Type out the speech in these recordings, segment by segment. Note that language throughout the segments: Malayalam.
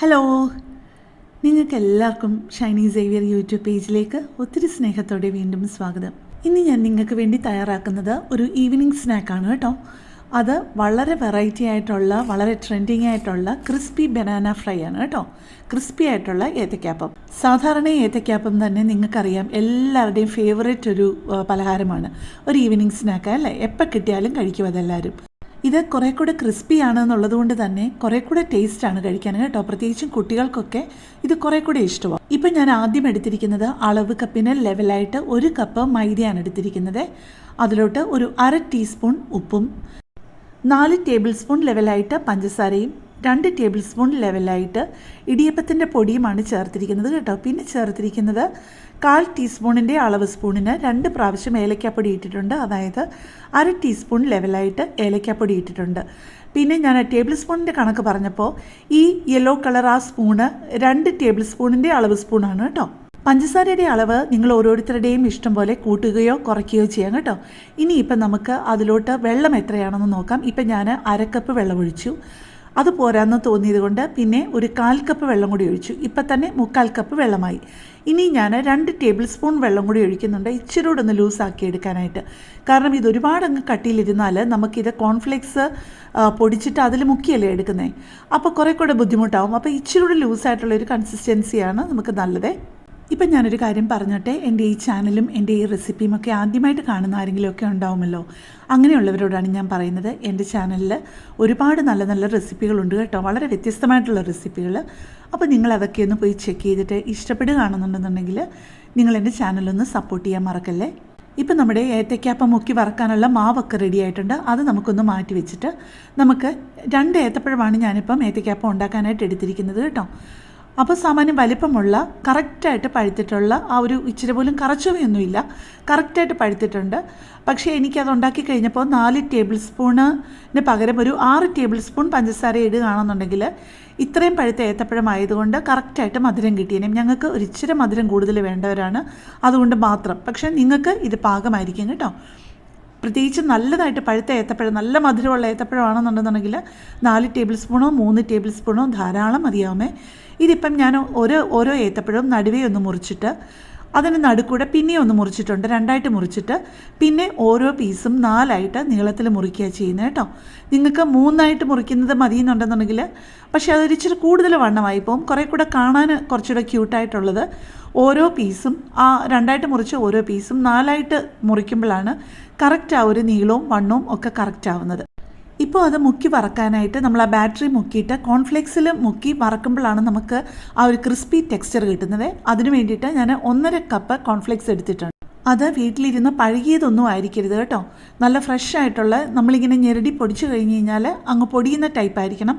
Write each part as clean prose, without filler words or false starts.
ഹലോ, നിങ്ങൾക്കെല്ലാവർക്കും ഷൈനി Xavier യൂട്യൂബ് പേജിലേക്ക് ഒത്തിരി സ്നേഹത്തോടെ വീണ്ടും സ്വാഗതം. ഇന്ന് ഞാൻ നിങ്ങൾക്ക് വേണ്ടി തയ്യാറാക്കുന്നത് ഒരു ഈവനിങ് സ്നാക്കാണ് കേട്ടോ. അത് വളരെ വെറൈറ്റി ആയിട്ടുള്ള, വളരെ ട്രെൻഡിങ് ആയിട്ടുള്ള ക്രിസ്പി ബനാന ഫ്രൈ ആണ് കേട്ടോ. ക്രിസ്പി ആയിട്ടുള്ള ഏത്തയ്ക്കാപ്പം. സാധാരണ ഏത്തയ്ക്കാപ്പം തന്നെ നിങ്ങൾക്കറിയാം, എല്ലാവരുടെയും ഫേവറേറ്റ് ഒരു പലഹാരമാണ്. ഒരു ഈവനിങ് സ്നാക്ക് അല്ലേ, എപ്പോൾ കിട്ടിയാലും കഴിക്കും അതെല്ലാവരും. ഇത് കുറേ കൂടെ ക്രിസ്പി ആണെന്നുള്ളത് കൊണ്ട് തന്നെ കുറേ കൂടെ ടേസ്റ്റാണ് കഴിക്കാൻ കേട്ടോ. പ്രത്യേകിച്ചും കുട്ടികൾക്കൊക്കെ ഇത് കുറേ കൂടെ ഇഷ്ടമാണ്. ഇപ്പം ഞാൻ ആദ്യം എടുത്തിരിക്കുന്നത് അളവ് കപ്പിന് ലെവലായിട്ട് 1 കപ്പ് മൈദയാണ് എടുത്തിരിക്കുന്നത്. അതിലോട്ട് ഒരു 1/2 ടീസ്പൂൺ ഉപ്പും 4 ടേബിൾ സ്പൂൺ ലെവലായിട്ട് പഞ്ചസാരയും 2 ടേബിൾ സ്പൂൺ ലെവലായിട്ട് ഇടിയപ്പത്തിൻ്റെ പൊടിയുമാണ് ചേർത്തിരിക്കുന്നത് കേട്ടോ. പിന്നെ ചേർത്തിരിക്കുന്നത് 1/4 ടീസ്പൂണിൻ്റെ അളവ് സ്പൂണിന് 2 പ്രാവശ്യം ഏലക്കാപ്പൊടി ഇട്ടിട്ടുണ്ട്. അതായത് 1/2 ടീസ്പൂൺ ലെവലായിട്ട് ഏലക്കാപ്പൊടി ഇട്ടിട്ടുണ്ട്. പിന്നെ ഞാൻ ടേബിൾ സ്പൂണിൻ്റെ കണക്ക് പറഞ്ഞപ്പോൾ ഈ യെല്ലോ കളർ ആ സ്പൂണ് 2 ടേബിൾ സ്പൂണിൻ്റെ അളവ് സ്പൂണാണ് കേട്ടോ. പഞ്ചസാരയുടെ അളവ് നിങ്ങൾ ഓരോരുത്തരുടെയും ഇഷ്ടം പോലെ കൂട്ടുകയോ കുറയ്ക്കുകയോ ചെയ്യാം കേട്ടോ. ഇനിയിപ്പം നമുക്ക് അതിലോട്ട് വെള്ളം എത്രയാണെന്ന് നോക്കാം. ഇപ്പം ഞാൻ 1/2 കപ്പ് വെള്ളം ഒഴിച്ചു. അത് പോരാന്ന് തോന്നിയത് കൊണ്ട് പിന്നെ ഒരു 1/4 കപ്പ് വെള്ളം കൂടി ഒഴിച്ചു. ഇപ്പം തന്നെ 3/4 കപ്പ് വെള്ളമായി. ഇനി ഞാൻ 2 ടേബിൾ സ്പൂൺ വെള്ളം കൂടി ഒഴിക്കുന്നുണ്ട്, ഇച്ചിരി കൂടെ ഒന്ന് ലൂസാക്കി എടുക്കാനായിട്ട്. കാരണം ഇത് ഒരുപാട് അങ്ങ് കട്ടിയിലിരുന്നാൽ നമുക്കിത് കോൺഫ്ലേക്സ് പൊടിച്ചിട്ട് അതിൽ മുക്കിയല്ലേ എടുക്കുന്നത്, അപ്പോൾ കുറേ കൂടെ ബുദ്ധിമുട്ടാവും. അപ്പോൾ ഇച്ചിരി കൂടെ ലൂസായിട്ടുള്ളൊരു കൺസിസ്റ്റൻസിയാണ് നമുക്ക് നല്ലത്. ഇപ്പം ഞാനൊരു കാര്യം പറഞ്ഞോട്ടെ, എൻ്റെ ഈ ചാനലും എൻ്റെ ഈ റെസിപ്പിയും ഒക്കെ ആദ്യമായിട്ട് കാണുന്ന ആരെങ്കിലുമൊക്കെ ഉണ്ടാവുമല്ലോ. അങ്ങനെയുള്ളവരോടാണ് ഞാൻ പറയുന്നത്, എൻ്റെ ചാനലിൽ ഒരുപാട് നല്ല നല്ല റെസിപ്പികളുണ്ട് കേട്ടോ, വളരെ വ്യത്യസ്തമായിട്ടുള്ള റെസിപ്പികൾ. അപ്പോൾ നിങ്ങളതൊക്കെ ഒന്ന് പോയി ചെക്ക് ചെയ്തിട്ട് ഇഷ്ടപ്പെടുകയാണെന്നുണ്ടെന്നുണ്ടെങ്കിൽ നിങ്ങൾ എൻ്റെ ചാനലൊന്ന് സപ്പോർട്ട് ചെയ്യാൻ മറക്കല്ലേ. ഇപ്പം നമ്മുടെ ഏത്തയ്ക്കാപ്പം മുക്കി വറക്കാനുള്ള മാവൊക്കെ റെഡി ആയിട്ടുണ്ട്. അത് നമുക്കൊന്ന് മാറ്റി വെച്ചിട്ട് നമുക്ക് 2 ഏത്തപ്പഴമാണ് ഞാനിപ്പം ഏത്തയ്ക്കാപ്പം ഉണ്ടാക്കാനായിട്ട് എടുത്തിരിക്കുന്നത് കേട്ടോ. അപ്പോൾ സാമാന്യം വലിപ്പമുള്ള കറക്റ്റായിട്ട് പഴുത്തിട്ടുള്ള ആ ഒരു ഇച്ചിരി പോലും കറച്ചുവയൊന്നുമില്ല, കറക്റ്റായിട്ട് പഴുത്തിട്ടുണ്ട്. പക്ഷേ എനിക്കത് ഉണ്ടാക്കി കഴിഞ്ഞപ്പോൾ 4 ടേബിൾ സ്പൂണിന് പകരം ഒരു 6 ടേബിൾ സ്പൂൺ പഞ്ചസാര ഇടുകയാണെന്നുണ്ടെങ്കിൽ ഇത്രയും പഴുത്ത ഏത്തപ്പഴമായതുകൊണ്ട് കറക്റ്റായിട്ട് മധുരം കിട്ടിയേനെ. ഞങ്ങൾക്ക് ഒരു ഇച്ചിരി മധുരം കൂടുതൽ വേണ്ടവരാണ്, അതുകൊണ്ട് മാത്രം. പക്ഷേ നിങ്ങൾക്ക് ഇത് പാകമായിരിക്കും കേട്ടോ. പ്രത്യേകിച്ച് നല്ലതായിട്ട് പഴുത്ത ഏത്തപ്പഴം, നല്ല മധുരമുള്ള ഏത്തപ്പഴമാണെന്നുണ്ടെന്നുണ്ടെങ്കിൽ 4 ടേബിൾ സ്പൂണോ 3 ടേബിൾ സ്പൂണോ ധാരാളം മതിയാവുമേ. ഇതിപ്പം ഞാൻ ഓരോ ഏത്തപ്പഴവും നടുവേ ഒന്ന് മുറിച്ചിട്ട് അതിന് നടുക്കൂടെ പിന്നെയും ഒന്ന് മുറിച്ചിട്ടുണ്ട്, 2ആയിട്ട് മുറിച്ചിട്ട് പിന്നെ ഓരോ പീസും 4ആയിട്ട് നീളത്തിൽ മുറിക്കുക ചെയ്യുന്നത് കേട്ടോ. നിങ്ങൾക്ക് 3ആയിട്ട് മുറിക്കുന്നത് മതിയെന്നുണ്ടെന്നുണ്ടെങ്കിൽ പക്ഷേ അതൊരു ഇച്ചിരി കൂടുതൽ വണ്ണമായി പോകും. കുറേ കൂടെ കാണാൻ കുറച്ചുകൂടെ ക്യൂട്ടായിട്ടുള്ളത് ഓരോ പീസും ആ 2ആയിട്ട് മുറിച്ച് ഓരോ പീസും 4ആയിട്ട് മുറിക്കുമ്പോഴാണ് കറക്റ്റ് ആ ഒരു നീളവും വണ്ണവും ഒക്കെ കറക്റ്റ് ആവുന്നത്. ഇപ്പോൾ അത് മുക്കി വറക്കാനായിട്ട് നമ്മൾ ആ ബാറ്ററി മുക്കിയിട്ട് കോൺഫ്ലേക്സിൽ മുക്കി വറക്കുമ്പോഴാണ് നമുക്ക് ആ ഒരു ക്രിസ്പി ടെക്സ്ചർ കിട്ടുന്നത്. അതിന് വേണ്ടിയിട്ട് ഞാൻ 1.5 കപ്പ് കോൺഫ്ലേക്സ് എടുത്തിട്ടുണ്ട്. അത് വീട്ടിലിരുന്ന് പഴകിയതൊന്നും ആയിരിക്കരുത് കേട്ടോ, നല്ല ഫ്രഷ് ആയിട്ടുള്ള, നമ്മളിങ്ങനെ ഞെരടി പൊടിച്ചു കഴിഞ്ഞ് കഴിഞ്ഞാൽ അങ്ങ് പൊടിയുന്ന ടൈപ്പ് ആയിരിക്കണം.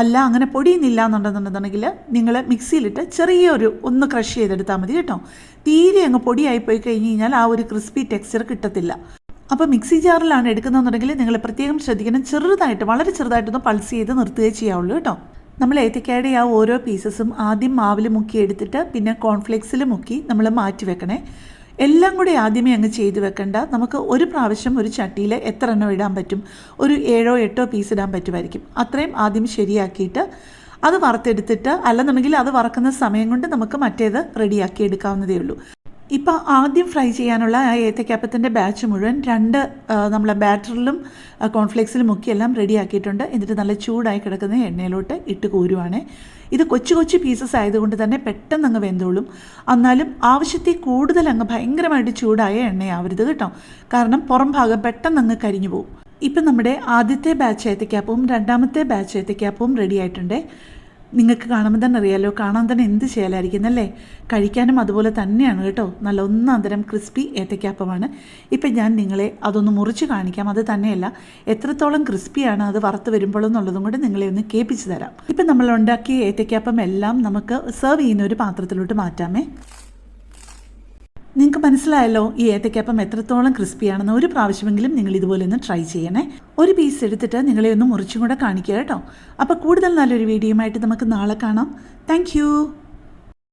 അല്ല അങ്ങനെ പൊടിയുന്നില്ല എന്നുണ്ടെന്നുണ്ടെന്നുണ്ടെങ്കിൽ നിങ്ങൾ മിക്സിയിലിട്ട് ചെറിയൊരു ഒന്ന് ക്രഷ് ചെയ്തെടുത്താൽ മതി കേട്ടോ. തീരെ അങ്ങ് പൊടിയായിപ്പോയി കഴിഞ്ഞ് കഴിഞ്ഞാൽ ആ ഒരു ക്രിസ്പി ടെക്സ്ചർ കിട്ടത്തില്ല. അപ്പോൾ മിക്സി ജാറിലാണ് എടുക്കുന്നതെന്നുണ്ടെങ്കിൽ നിങ്ങൾ പ്രത്യേകം ശ്രദ്ധിക്കണം, ചെറുതായിട്ട്, വളരെ ചെറുതായിട്ടൊന്ന് പൾസ് ചെയ്ത് നിർത്തുകയേ ചെയ്യാവുള്ളൂ കേട്ടോ. നമ്മൾ ഏത്തയ്ക്കയുടെ ആ ഓരോ പീസസും ആദ്യം മാവിൽ മുക്കി എടുത്തിട്ട് പിന്നെ കോൺഫ്ലേക്സിൽ മുക്കി നമ്മൾ മാറ്റി വെക്കണേ. എല്ലാം കൂടി ആദ്യമേ അങ്ങ് ചെയ്ത് വെക്കണ്ട. നമുക്ക് ഒരു പ്രാവശ്യം ഒരു ചട്ടിയിൽ എത്ര എണ്ണം ഇടാൻ പറ്റും, ഒരു 7-8 പീസ് ഇടാൻ പറ്റുമായിരിക്കും. അത്രയും ആദ്യം ശരിയാക്കിയിട്ട് അത് വറുത്തെടുത്തിട്ട്, അല്ലെന്നുണ്ടെങ്കിൽ അത് വറക്കുന്ന സമയം കൊണ്ട് നമുക്ക് മറ്റേത് റെഡിയാക്കി എടുക്കാവുന്നതേ ഉള്ളൂ. ഇപ്പോൾ ആദ്യം ഫ്രൈ ചെയ്യാനുള്ള ആ ഏത്തയ്ക്കാപ്പത്തിൻ്റെ ബാച്ച് മുഴുവൻ നമ്മളെ ബാറ്ററിലും കോൺഫ്ലേക്സിലും മുക്കിയെല്ലാം റെഡിയാക്കിയിട്ടുണ്ട്. എന്നിട്ട് നല്ല ചൂടായി കിടക്കുന്ന എണ്ണയിലോട്ട് ഇട്ട് കോരുവാണ്. ഇത് കൊച്ചു കൊച്ചു പീസസ് ആയതുകൊണ്ട് തന്നെ പെട്ടെന്ന് അങ്ങ് വെന്തോളും. എന്നാലും ആവശ്യത്തിൽ കൂടുതൽ അങ്ങ് ഭയങ്കരമായിട്ട് ചൂടായ എണ്ണയാവരുത് കേട്ടോ, കാരണം പുറം ഭാഗം പെട്ടെന്ന് അങ്ങ് കരിഞ്ഞു പോകും. ഇപ്പം നമ്മുടെ ആദ്യത്തെ ബാച്ച് ഏത്തയ്ക്കാപ്പവും 2ാമത്തെ ബാച്ച് ഏത്തയ്ക്കാപ്പവും റെഡി ആയിട്ടുണ്ട്. നിങ്ങൾക്ക് കാണുമ്പോൾ തന്നെ അറിയാമല്ലോ, കാണാൻ തന്നെ എന്ത് ചെയ്യാലായിരിക്കുന്നല്ലേ. കഴിക്കാനും അതുപോലെ തന്നെയാണ് കേട്ടോ, നല്ല ഒന്നാന്തരം ക്രിസ്പി ഏത്തയ്ക്കാപ്പമാണ്. ഇപ്പം ഞാൻ നിങ്ങളെ അതൊന്ന് മുറിച്ച് കാണിക്കാം. അത് തന്നെയല്ല, എത്രത്തോളം ക്രിസ്പിയാണ് അത് വറുത്ത് വരുമ്പോഴെന്നുള്ളതും കൂടെ നിങ്ങളെ ഒന്ന് കേൾപ്പിച്ച് തരാം. ഇപ്പം നമ്മൾ ഉണ്ടാക്കിയ ഏത്തയ്ക്കാപ്പം എല്ലാം നമുക്ക് സെർവ് ചെയ്യുന്ന ഒരു പാത്രത്തിലോട്ട് മാറ്റാമേ. നിങ്ങൾക്ക് മനസ്സിലായല്ലോ ഈ ഏത്തയ്ക്കാപ്പം എത്രത്തോളം ക്രിസ്പിയാണെന്ന്. ഒരു പ്രാവശ്യമെങ്കിലും നിങ്ങൾ ഇതുപോലെ ഒന്ന് ട്രൈ ചെയ്യണേ. ഒരു പീസ് എടുത്തിട്ട് നിങ്ങളെ ഒന്ന് മുറിച്ചും കൂടെ കാണിക്കുക കേട്ടോ. അപ്പോൾ കൂടുതൽ നല്ലൊരു വീഡിയോയുമായിട്ട് നമുക്ക് നാളെ കാണാം. താങ്ക്